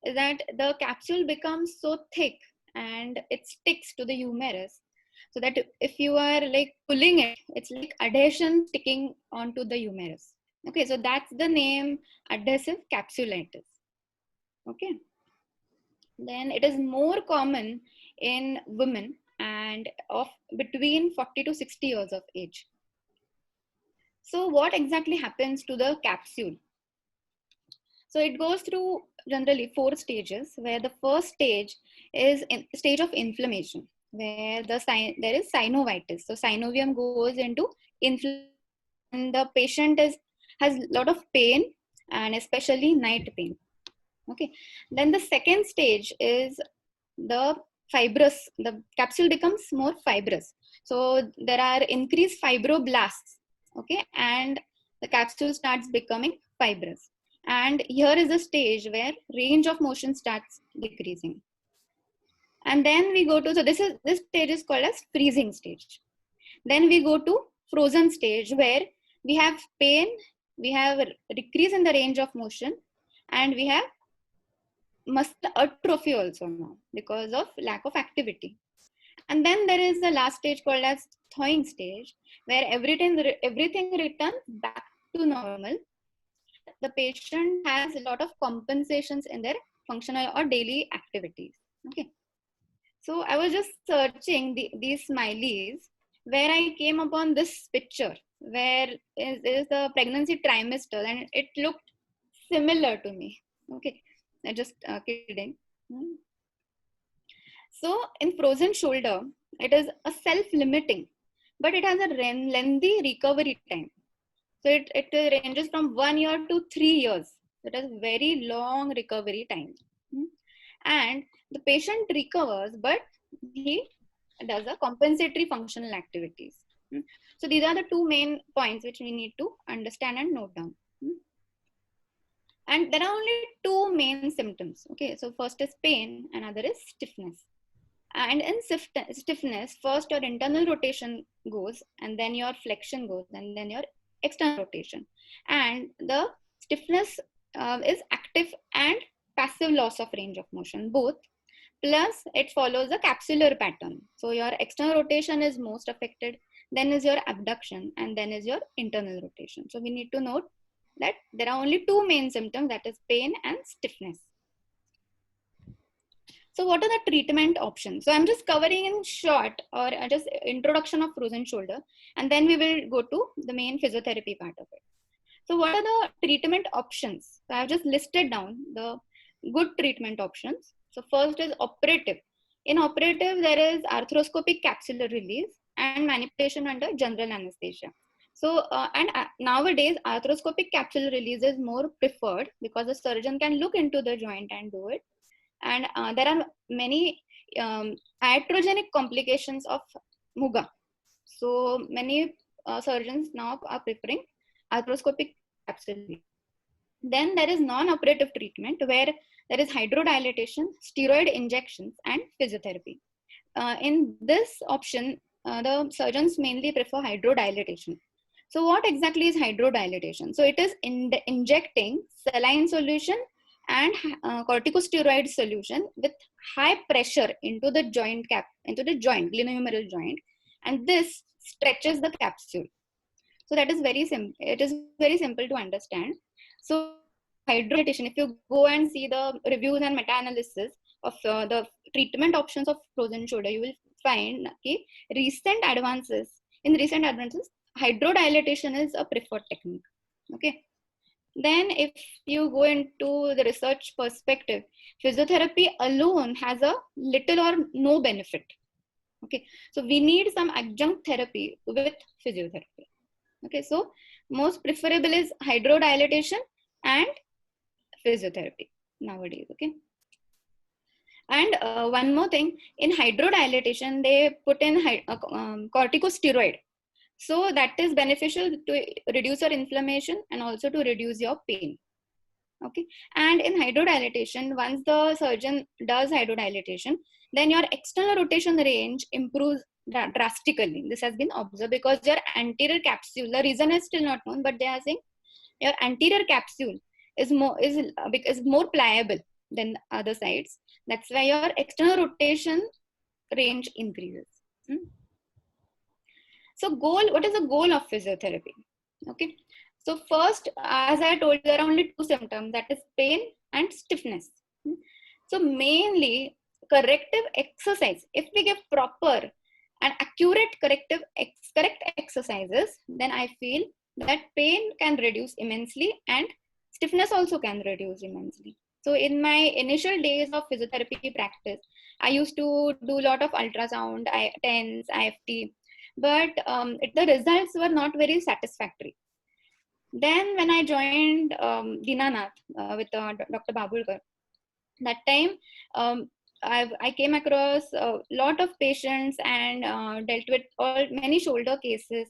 is that the capsule becomes so thick and it sticks to the humerus, so that if you are like pulling it, it's like adhesion sticking onto the humerus. Okay, so that's the name, adhesive capsulitis. Okay, then it is more common in women and of between 40 to 60 years of age. So what exactly happens to the capsule? So it goes through generally 4 stages, where the first stage is stage of inflammation, where there is synovitis. So synovium goes into inflammation, and the patient has a lot of pain, and especially night pain. Okay. Then the second stage is the fibrous. The capsule becomes more fibrous. So there are increased fibroblasts. Okay, and the capsule starts becoming fibrous. And here is the stage where range of motion starts decreasing. And then we go to, so this stage is called as freezing stage. Then we go to frozen stage, where we have pain, we have a decrease in the range of motion, and we have muscle atrophy also now because of lack of activity. And then there is the last stage called as thawing stage, where everything returns back to normal, but the patient has a lot of compensations in their functional or daily activities. Okay. So I was just searching these smileys, where I came upon this picture where is the pregnancy trimester, and it looked similar to me. Okay, I just kidding. Hmm. So in frozen shoulder, it is a self-limiting, but it has a lengthy recovery time. So it ranges from 1 year to 3 years. It has very long recovery time. Hmm. And the patient recovers, but he does a compensatory functional activities. Hmm. So these are the two main points which we need to understand and note down. Hmm. And there are only two main symptoms. Okay, so first is pain, another is stiffness. And in stiffness, first your internal rotation goes, and then your flexion goes, and then your external rotation. And the stiffness is active and passive loss of range of motion, both. Plus, it follows a capsular pattern. So your external rotation is most affected, then is your abduction, and then is your internal rotation. So we need to note that there are only two main symptoms, that is pain and stiffness. So what are the treatment options? So I'm just covering in short, or just introduction of frozen shoulder, and then we will go to the main physiotherapy part of it. So what are the treatment options? So I've just listed down the good treatment options. So first is operative. In operative, there is arthroscopic capsular release and manipulation under general anesthesia. So nowadays arthroscopic capsular release is more preferred because the surgeon can look into the joint and do it. And there are many iatrogenic complications of MUGA. So many surgeons now are preferring arthroscopic capsules. Then there is non-operative treatment, where there is hydrodilatation, steroid injections, and physiotherapy. In this option, the surgeons mainly prefer hydrodilatation. So what exactly is hydrodilatation? So it is injecting saline solution and corticosteroid solution with high pressure into the glenohumeral joint, and this stretches the capsule. So that is very simple. It is very simple to understand. So hydrodilatation, if you go and see the reviews and meta-analysis of the treatment options of frozen shoulder, you will find recent advances. In recent advances, hydrodilatation is a preferred technique. Okay. Then if you go into the research perspective, physiotherapy alone has a little or no benefit. Okay, so we need some adjunct therapy with physiotherapy. Okay, so most preferable is hydrodilatation and physiotherapy nowadays. Okay, and one more thing, in hydrodilatation they put in corticosteroid, so that is beneficial to reduce your inflammation and also to reduce your pain. Okay, and in hydrodilatation, once the surgeon does hydrodilatation, then your external rotation range improves drastically. This has been observed because your anterior capsule, the reason is still not known, but they are saying your anterior capsule is more pliable. than other sides. That's why your external rotation range increases. So what is the goal of physiotherapy? Okay. So first, as I told you, there are only two symptoms, that is pain and stiffness. So mainly corrective exercise, if we give proper and accurate correct exercises, then I feel that pain can reduce immensely and stiffness also can reduce immensely. So in my initial days of physiotherapy practice, I used to do a lot of ultrasound, TENS, IFT, but the results were not very satisfactory. Then when I joined Dinanath with Dr. Babulkar, that time I came across a lot of patients and dealt with many shoulder cases,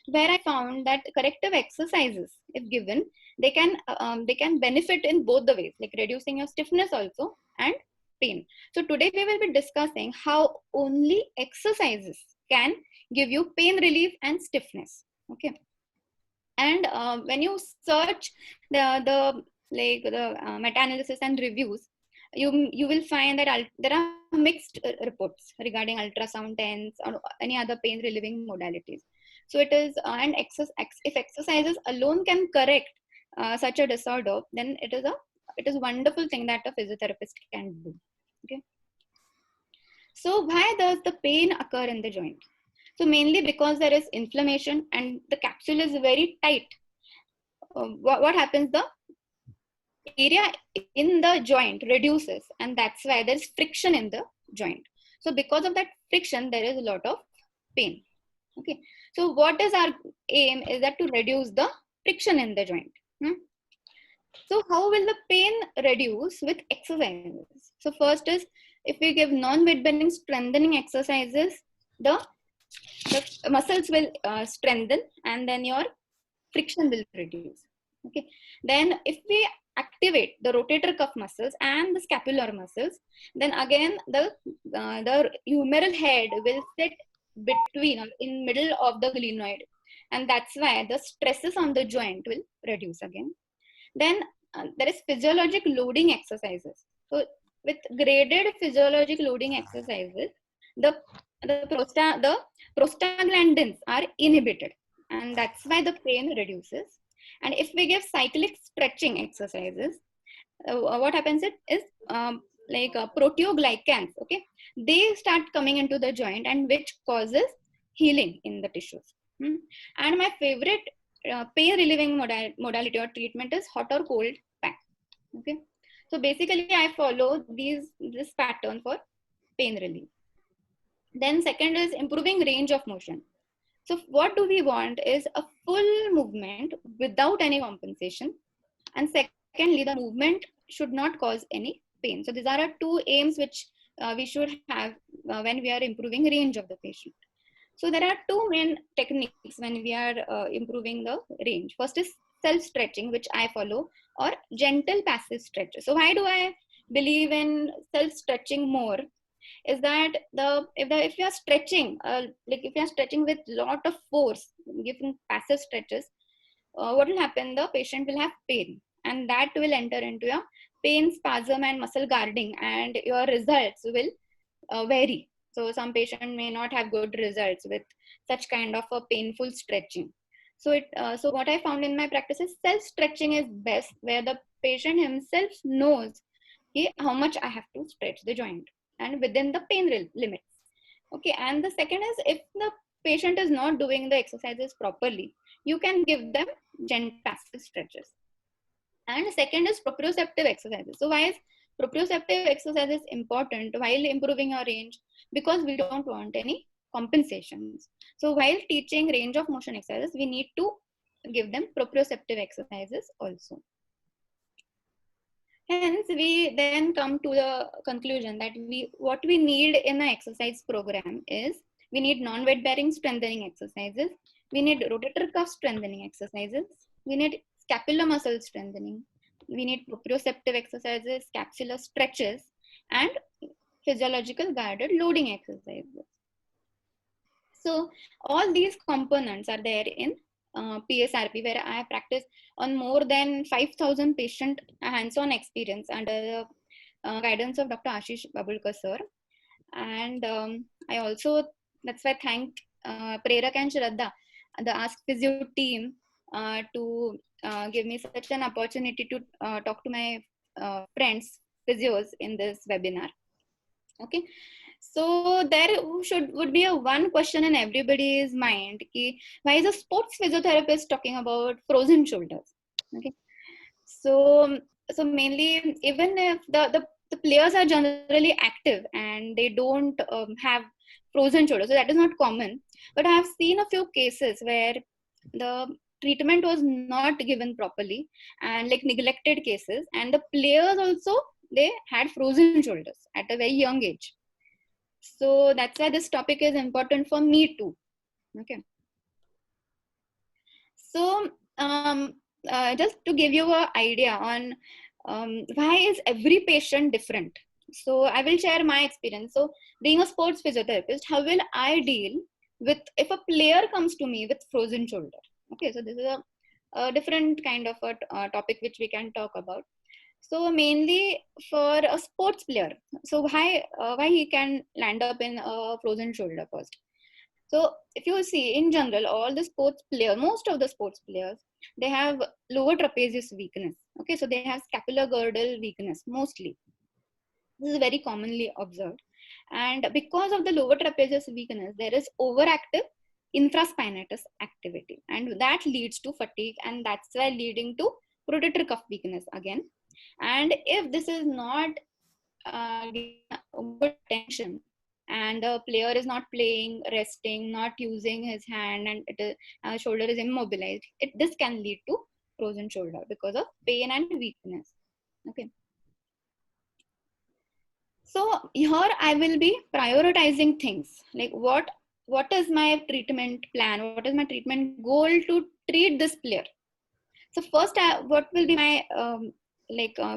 where I found that corrective exercises, if given, they can benefit in both the ways, like reducing your stiffness also and pain. So today we will be discussing how only exercises can give you pain relief and stiffness. Okay. And when you search the meta-analysis and reviews, you will find that there are mixed reports regarding ultrasound, TENS, or any other pain relieving modalities. So it is and if exercises alone can correct such a disorder, then it is a wonderful thing that a physiotherapist can do. Okay. So why does the pain occur in the joint? So mainly because there is inflammation and the capsule is very tight. What happens? The area in the joint reduces, and that's why there's friction in the joint. So because of that friction, there is a lot of pain. Okay. So what is our aim is that to reduce the friction in the joint. So how will the pain reduce with exercises? So first is, if we give non-weight bearing strengthening exercises, the muscles will strengthen, and then your friction will reduce. Okay. Then if we activate the rotator cuff muscles and the scapular muscles, then again the humeral head will sit between or in middle of the glenoid, and that's why the stresses on the joint will reduce again. Then there is physiologic loading exercises. So with graded physiologic loading exercises, the the prostaglandins are inhibited, and that's why the pain reduces. And if we give cyclic stretching exercises, what happens is proteoglycans, okay, they start coming into the joint, and which causes healing in the tissues. And my favorite pain relieving modality or treatment is hot or cold pack. Okay, so basically I follow this pattern for pain relief. Then second is improving range of motion. So what do we want is a full movement without any compensation. And secondly, the movement should not cause any pain. So these are our two aims which we should have when we are improving range of the patient. So there are two main techniques when we are improving the range. First is self-stretching, which I follow, or gentle passive stretches. So why do I believe in self-stretching more? Is that if you are stretching like if you are stretching with lot of force, given passive stretches, what will happen? The patient will have pain, and that will enter into your pain, spasm, and muscle guarding, and your results will vary. So some patient may not have good results with such kind of a painful stretching. So what I found in my practice is self stretching is best, where the patient himself knows how much I have to stretch the joint and within the pain limits. Okay, and the second is, if the patient is not doing the exercises properly, you can give them gentle passive stretches. And second is proprioceptive exercises. So why is proprioceptive exercises important while improving your range? Because we don't want any compensations. So while teaching range of motion exercises, we need to give them proprioceptive exercises also. Hence, we then come to the conclusion that what we need in an exercise program is, we need non-weight bearing strengthening exercises, we need rotator cuff strengthening exercises, we need scapular muscle strengthening, we need proprioceptive exercises, capsular stretches, and physiological guided loading exercises. So all these components are there in PSRP, where I practice on more than 5,000 patient hands-on experience under the guidance of Dr. Ashish Babulkar sir. And I also, that's why I thank Prerak and Shraddha, the Ask Physio team, to give me such an opportunity to talk to my friends, physios, in this webinar. Okay, so there would be a one question in everybody's mind: ki, why is a sports physiotherapist talking about frozen shoulders? Okay, so mainly, even if the players are generally active and they don't have frozen shoulders, so that is not common. But I have seen a few cases where the treatment was not given properly, and like neglected cases, and the players also, they had frozen shoulders at a very young age. So that's why this topic is important for me too. Okay, so just to give you an idea on why is every patient different, so I will share my experience. So being a sports physiotherapist, how will I deal with if a player comes to me with frozen shoulder? Okay, so this is a different kind of a topic which we can talk about. So mainly for a sports player, so why he can land up in a frozen shoulder first. So if you see in general, all the sports players, most of the sports players, they have lower trapezius weakness. Okay, so they have scapular girdle weakness mostly. This is very commonly observed. And because of the lower trapezius weakness, there is overactive infraspinatus activity. And that leads to fatigue, and that's why leading to rotator cuff weakness again. And if this is not good attention, and the player is not playing, resting, not using his hand, and shoulder is immobilized, this can lead to frozen shoulder because of pain and weakness. Okay, so here I will be prioritizing things like what is my treatment plan, what is my treatment goal to treat this player. So first, what will be my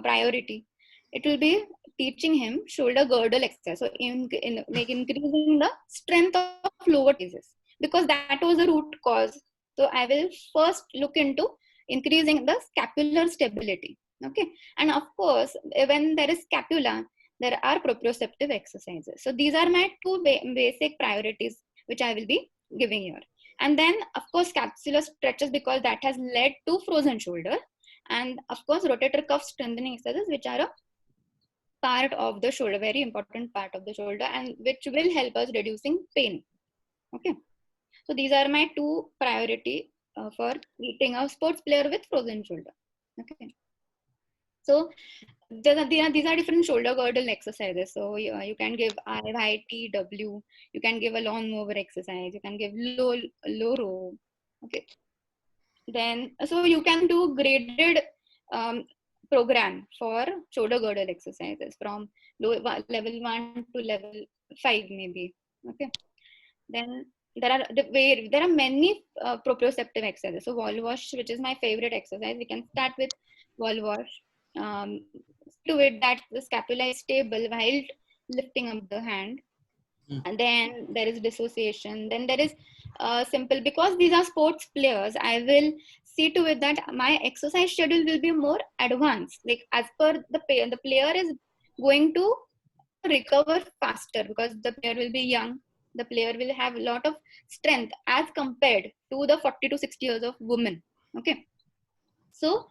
priority? It will be teaching him shoulder girdle exercise. So like increasing the strength of lower trapezius, because that was the root cause. So I will first look into increasing the scapular stability. Okay, and of course, when there is scapula, there are proprioceptive exercises. So these are my two basic priorities which I will be giving here. And then of course capsular stretches, because that has led to frozen shoulder. And of course rotator cuff strengthening exercises, which are a part of the shoulder, very important part of the shoulder, and which will help us reducing pain. Okay, so these are my two priority for treating a sports player with frozen shoulder. Okay, so these are different shoulder girdle exercises. So you can give RYTW, you can give a lawn mower exercise, you can give low row. Okay, then so you can do graded um, program for shoulder girdle exercises from level 1 to level 5 maybe. Okay, then there are many proprioceptive exercises. So wall wash, which is my favorite exercise, we can start with wall wash. To it that the scapula is stable while lifting up the hand. And then there is dissociation. Then there is simple, because these are sports players, I will see to it that my exercise schedule will be more advanced, like as per the player is going to recover faster, because the player will be young, the player will have a lot of strength as compared to the 40 to 60 years of women. Okay, so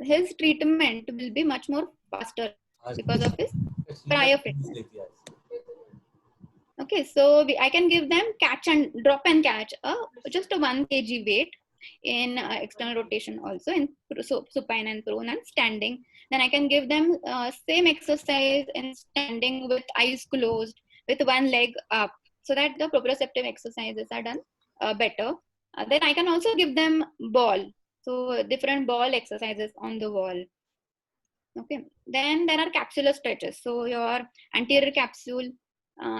his treatment will be much more faster because of his prior fitness. Okay, so I can give them catch and drop and catch, just a 1 kg weight in external rotation, also in supine and prone and standing. Then I can give them same exercise in standing with eyes closed, with one leg up, so that the proprioceptive exercises are done better. Then I can also give them ball, so different ball exercises on the wall. Okay, then there are capsular stretches. So your anterior capsule,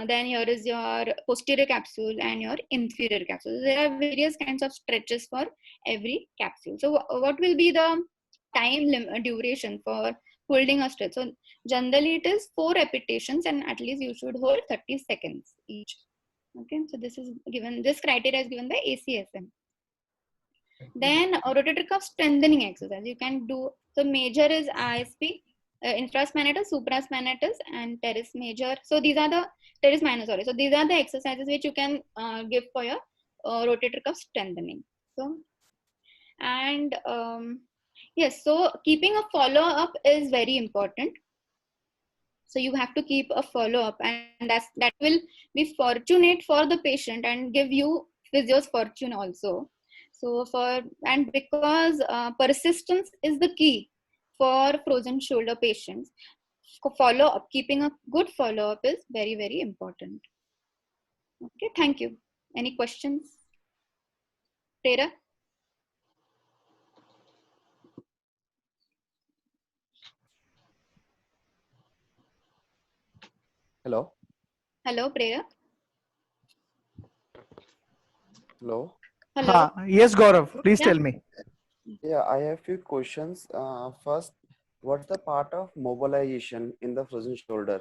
then here is your posterior capsule and your inferior capsule. There are various kinds of stretches for every capsule. So what will be the time duration for holding a stretch? So generally it is 4 repetitions, and at least you should hold 30 seconds each. Okay, so this is given, this criteria is given by ACSM. Then rotator cuff strengthening exercise you can do. So major is ISP, infraspinatus, supraspinatus, and teres major. So these are the teres minor. Sorry. So these are the exercises which you can give for your rotator cuff strengthening. So and yes, so keeping a follow up is very important. So you have to keep a follow up, and that will be fortunate for the patient and give you physio's fortune also. So and because persistence is the key for frozen shoulder patients, follow up, keeping a good follow up is very important. Okay, thank you. Any questions, Tara? Hello. Hello, Prera. Hello. Hello. Yes, Gaurav, please Yeah. tell me. Yeah, I have few questions. First, what's the part of mobilization in the frozen shoulder?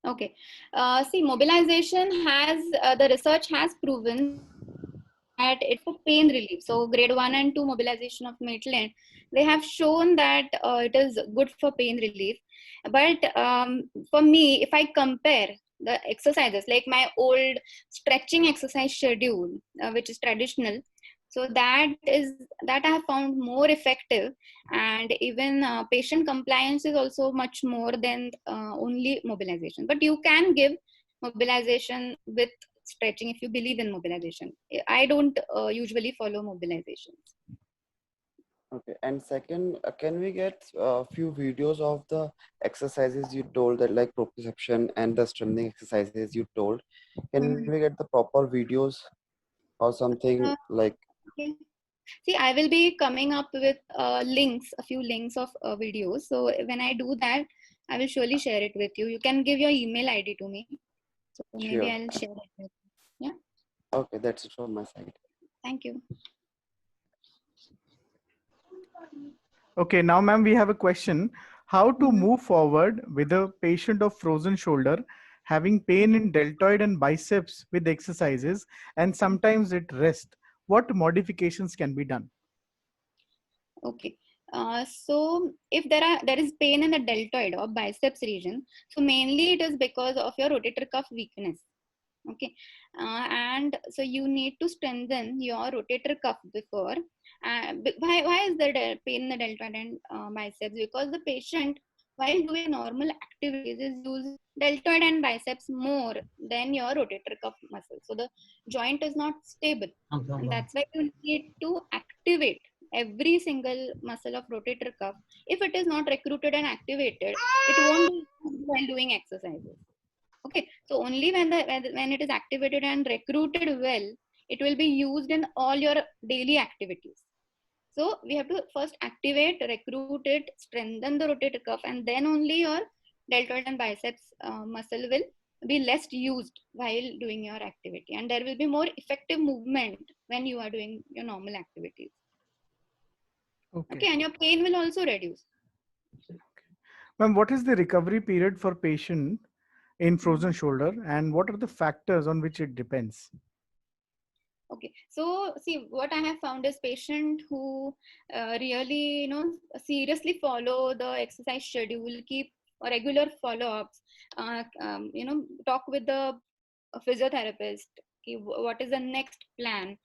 Okay. See, mobilization has the research has proven that it's for pain relief. So grade 1 and 2 mobilization of Maitland, they have shown that it is good for pain relief. But for me, if I compare the exercises, like my old stretching exercise schedule, which is traditional, so that I have found more effective, and even patient compliance is also much more than only mobilization. But you can give mobilization with stretching if you believe in mobilization. I don't usually follow mobilizations. Okay. And second, can we get a few videos of the exercises you told, that like proprioception and the strengthening exercises you told? Can we get the proper videos or something like? Okay. See, I will be coming up with links, a few links of videos. So when I do that, I will surely share it with you. You can give your email ID to me. So maybe Sure. I'll share it with you. Yeah. Okay, that's it from my side. Thank you. Okay, now ma'am, we have a question. How to move forward with a patient of frozen shoulder having pain in deltoid and biceps with exercises and sometimes at rest? What modifications can be done? Okay. So if there is pain in the deltoid or biceps region, so mainly it is because of your rotator cuff weakness. Okay, and so you need to strengthen your rotator cuff before. Why is there pain in the deltoid and biceps? Because the patient, while doing normal activities, is using deltoid and biceps more than your rotator cuff muscle. So the joint is not stable, and that's why you need to activate every single muscle of rotator cuff. If it is not recruited and activated, it won't be used while doing exercises. Okay, so only when it is activated and recruited well, it will be used in all your daily activities. So we have to first activate, recruit it, strengthen the rotator cuff, and then only your deltoid and biceps muscle will be less used while doing your activity, and there will be more effective movement when you are doing your normal activities. Okay, and your pain will also reduce. Ma'am, what is the recovery period for patient in frozen shoulder and what are the factors on which it depends? Okay, so see, what I have found is patient who really, seriously follow the exercise schedule, keep regular follow-ups, talk with the physiotherapist. Okay, what is the next plan?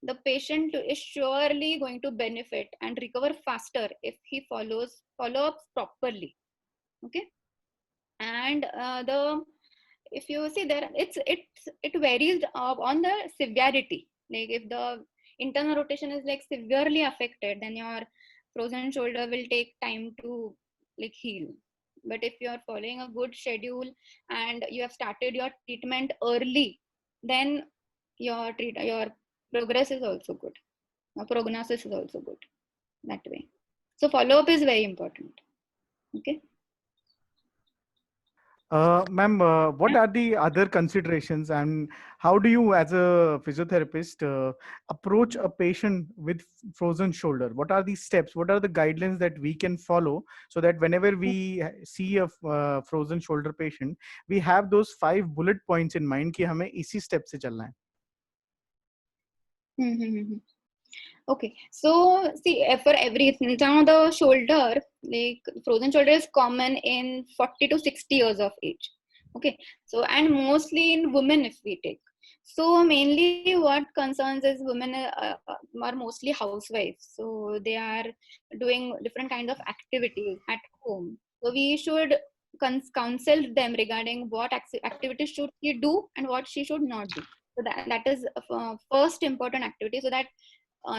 The patient is surely going to benefit and recover faster if he follows follow-ups properly. Okay, and the if you see there, it varies on the severity. Like if the internal rotation is like severely affected, then your frozen shoulder will take time to like heal. But if you are following a good schedule and you have started your treatment early, then your progress is also good. Your prognosis is also good that way. So follow up is very important. Okay. Ma'am, what are the other considerations and how do you as a physiotherapist approach a patient with frozen shoulder? What are the steps? What are the guidelines that we can follow so that whenever we see a frozen shoulder patient, we have those 5 bullet points in mind कि हमें इसी step से चलना है? Okay, so see, for everything, now the shoulder, like frozen shoulder is common in 40 to 60 years of age. Okay, so and mostly in women if we take. So mainly what concerns is women are mostly housewives. So they are doing different kinds of activities at home. So we should counsel them regarding what activities should she do and what she should not do. So that is first important activity, so that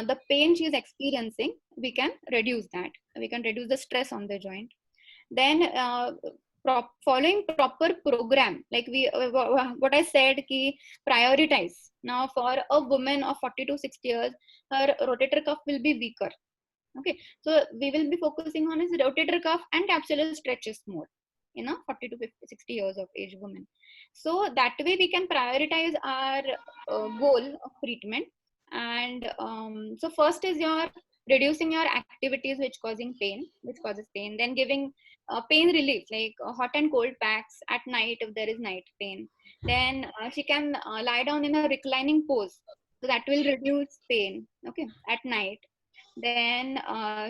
the pain she is experiencing, we can reduce that. We can reduce the stress on the joint. Then following proper program, like what I said, ki prioritize. Now for a woman of 40 to 60 years, her rotator cuff will be weaker. Okay, so we will be focusing on his rotator cuff and capsular stretches more, 40 to 50, 60 years of age woman. So that way we can prioritize our goal of treatment. And so first is your reducing your activities which causes pain, then giving pain relief like hot and cold packs at night if there is night pain. Then she can lie down in a reclining pose, so that will reduce pain, okay, at night. Then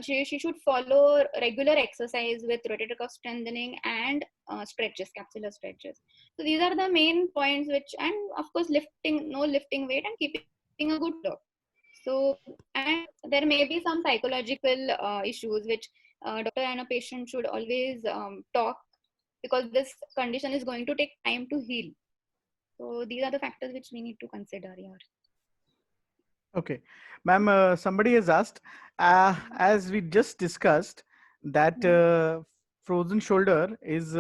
she should follow regular exercise with rotator cuff strengthening and stretches, capsular stretches. So these are the main points which, and of course, no lifting weight and keeping a good look. So, and there may be some psychological issues which doctor and a patient should always talk, because this condition is going to take time to heal. So these are the factors which we need to consider here. Okay, ma'am, somebody has asked, as we just discussed, that frozen shoulder is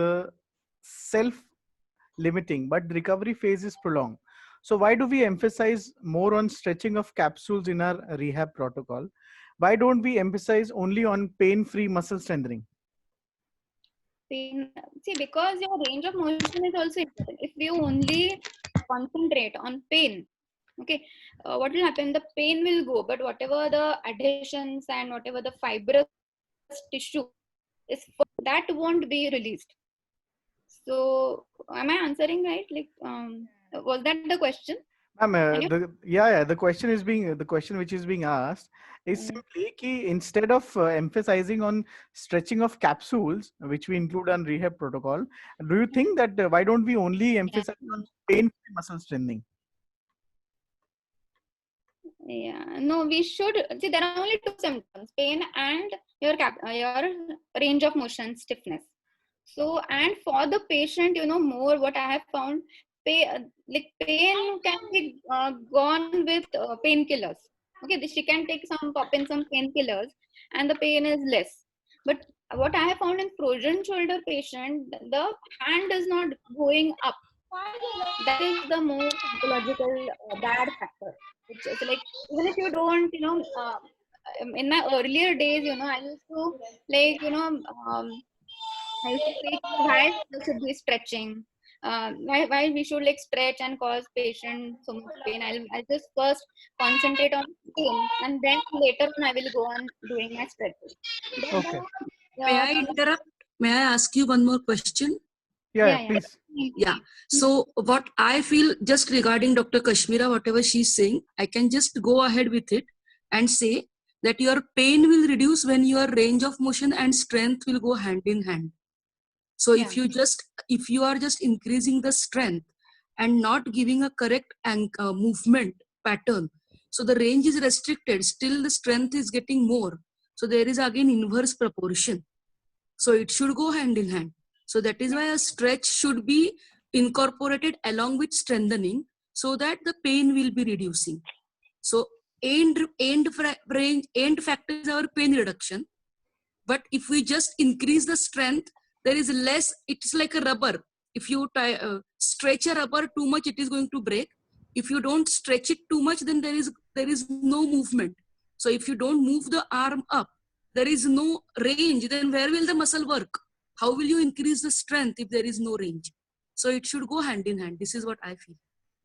self-limiting, but the recovery phase is prolonged. So why do we emphasize more on stretching of capsules in our rehab protocol? Why don't we emphasize only on pain-free muscle strengthening? Pain, see, because your range of motion is also important. If you only concentrate on pain, okay, what will happen? The pain will go, but whatever the adhesions and whatever the fibrous tissue is, that won't be released. So am I answering right? Like, was that the question? Ma'am, the question is the question which is being asked is simply ki instead of emphasizing on stretching of capsules, which we include on rehab protocol, do you think that why don't we only emphasize on pain-free muscle strengthening? Yeah, no, we should see there are only two symptoms: pain and your range of motion stiffness. So, and for the patient, more what I have found, pain can be gone with painkillers. Okay, she can take pop in some painkillers, and the pain is less. But what I have found in frozen shoulder patient, the hand is not going up. That is the more psychological bad factor. Which is like, even if you don't, in my earlier days, I used to like, I used to say why we should be stretching. Why we should like stretch and cause patient so much pain. I'll just first concentrate on pain, and then later on I will go on doing my stretches. Okay. May I interrupt? May I ask you one more question? Yeah, please. Yeah. So what I feel just regarding Dr. Kashmira, whatever she's saying, I can just go ahead with it and say that your pain will reduce when your range of motion and strength will go hand in hand. So if you are just increasing the strength and not giving a correct movement pattern, so the range is restricted, still the strength is getting more. So there is again inverse proportion. So it should go hand in hand. So that is why a stretch should be incorporated along with strengthening, so that the pain will be reducing. So end factor is our pain reduction. But if we just increase the strength, there is less. It's like a rubber. If you stretch a rubber too much, it is going to break. If you don't stretch it too much, then there is no movement. So if you don't move the arm up, there is no range. Then where will the muscle work? How will you increase the strength if there is no range? So it should go hand in hand. This is what I feel.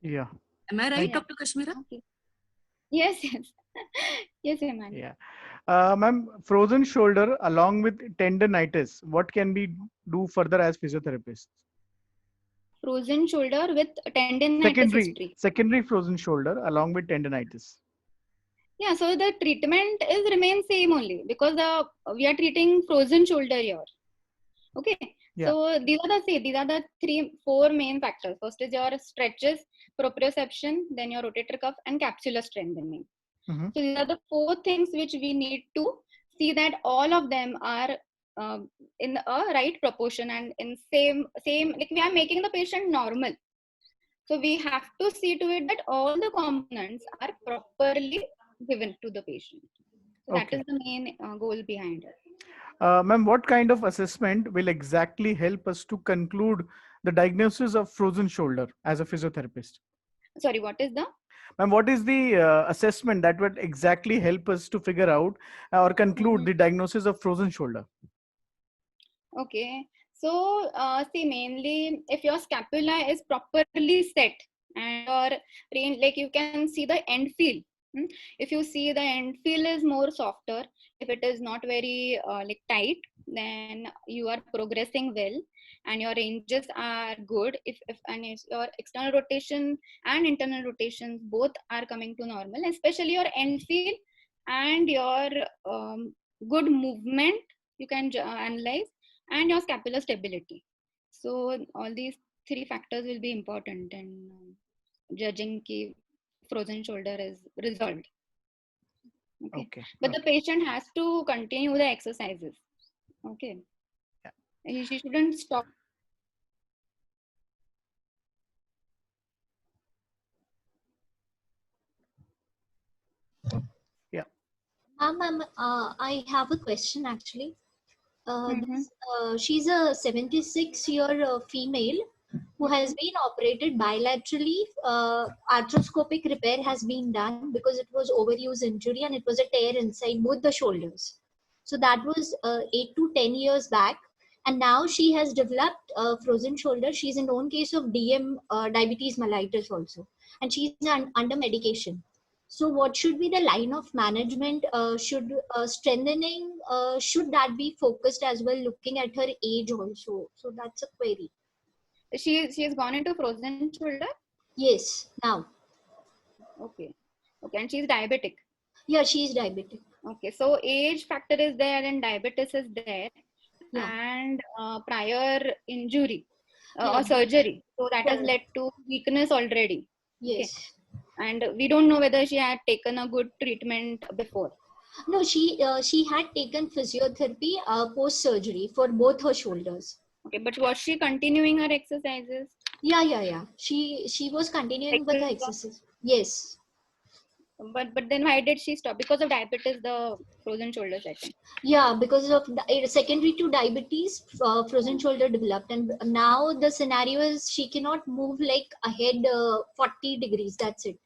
Yeah. Am I right, Dr. Kashmira? Okay. Yes. Yes, Hemani. Yeah. Ma'am, frozen shoulder along with tendonitis, what can we do further as physiotherapists? Frozen shoulder with tendonitis history. Secondary frozen shoulder along with tendonitis. Yeah, so the treatment is remain same only because we are treating frozen shoulder here. Okay, Yeah. so these are the four main factors. First is your stretches, proprioception, then your rotator cuff, and capsular strengthening. Mhm. So these are the four things which we need to see that all of them are in a right proportion and in same like we are making the patient normal. So we have to see to it that all the components are properly given to the patient. So that Okay. is the main goal behind it. Ma'am, what kind of assessment will exactly help us to conclude the diagnosis of frozen shoulder as a physiotherapist? Sorry, what is the? Ma'am, what is the assessment that would exactly help us to figure out or conclude the diagnosis of frozen shoulder? Okay, so see, mainly if your scapula is properly set and your range, like you can see the end feel. If you see the end feel is more softer, if it is not very like tight, then you are progressing well and your ranges are good. If and if your external rotation and internal rotations both are coming to normal, especially your end feel and your good movement, you can analyze, and your scapular stability. So all these three factors will be important in judging ki frozen shoulder is resolved. Okay, Okay. but the Okay. patient has to continue the exercises. Okay, Yeah. she shouldn't stop. Yeah. I have a question actually. Mm-hmm. She's a 76-year female who has been operated bilaterally. Arthroscopic repair has been done because it was overuse injury and it was a tear inside both the shoulders. So that was 8 to 10 years back. And now she has developed frozen shoulder. She's a known case of diabetes mellitus also. And she's under medication. So what should be the line of management? Should strengthening, should that be focused as well, looking at her age also? So that's a query. She has gone into frozen shoulder. Yes, now. Okay, okay, and she's diabetic. Yeah, she is diabetic. Okay, so age factor is there and diabetes is there, Yeah. and prior injury Yeah. or surgery. So that has Yeah. led to weakness already. Okay, Yes. and we don't know whether she had taken a good treatment before. No, she had taken physiotherapy post surgery for both her shoulders. Okay, but was she continuing her exercises? Yeah. She was continuing with her exercise. Yes. But then why did she stop? Because of diabetes, the frozen shoulder setting. Yeah, because of secondary to diabetes, frozen shoulder developed, and now the scenario is she cannot move like ahead 40 degrees. That's it.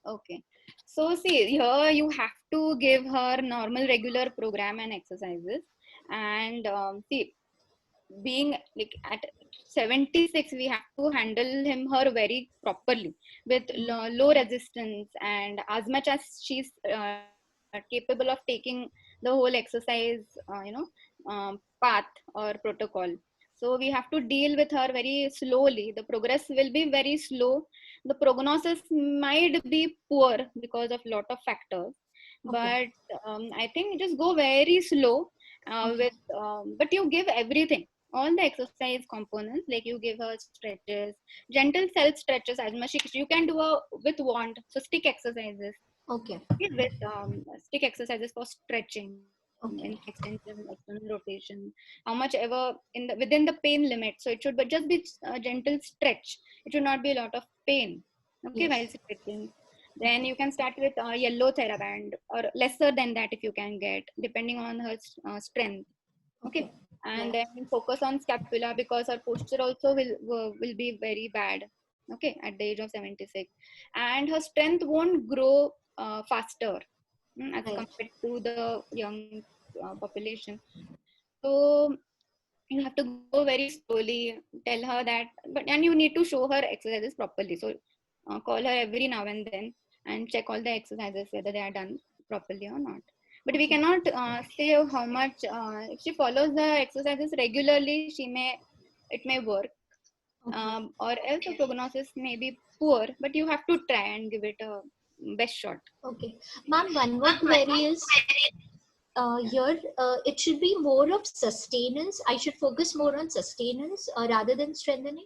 Okay, so see here you have to give her normal regular program and exercises, and see, being like at 76 we have to handle her very properly with low resistance, and as much as she's capable of taking the whole exercise path or protocol. So we have to deal with her very slowly. The progress will be very slow. The prognosis might be poor because of lot of factors, Okay. but I think just go very slow Okay. with but you give everything, all the exercise components, like you give her stretches, gentle self stretches as much you can do with wand, so stick exercises. Okay. Okay, with stick exercises for stretching in Okay. extension, external rotation, how much ever in the within the pain limit. So it should but just be a gentle stretch. It should not be a lot of pain. Okay, while Yes. stretching. Then you can start with yellow theraband or lesser than that if you can get, depending on her strength. Okay, Okay. and Yeah. then focus on scapula because her posture also will be very bad. Okay, at the age of 76, and her strength won't grow faster as Right. compared to the young population. So you have to go very slowly, tell her that, but and you need to show her exercises properly. So call her every now and then and check all the exercises whether they are done properly or not. But we Okay. cannot say how much. If she follows the exercises regularly, it may work, Okay. or else the prognosis may be poor. But you have to try and give it a best shot. Okay. Ma'am, one more query is here, it should be more of sustenance. I should focus more on sustenance rather than strengthening.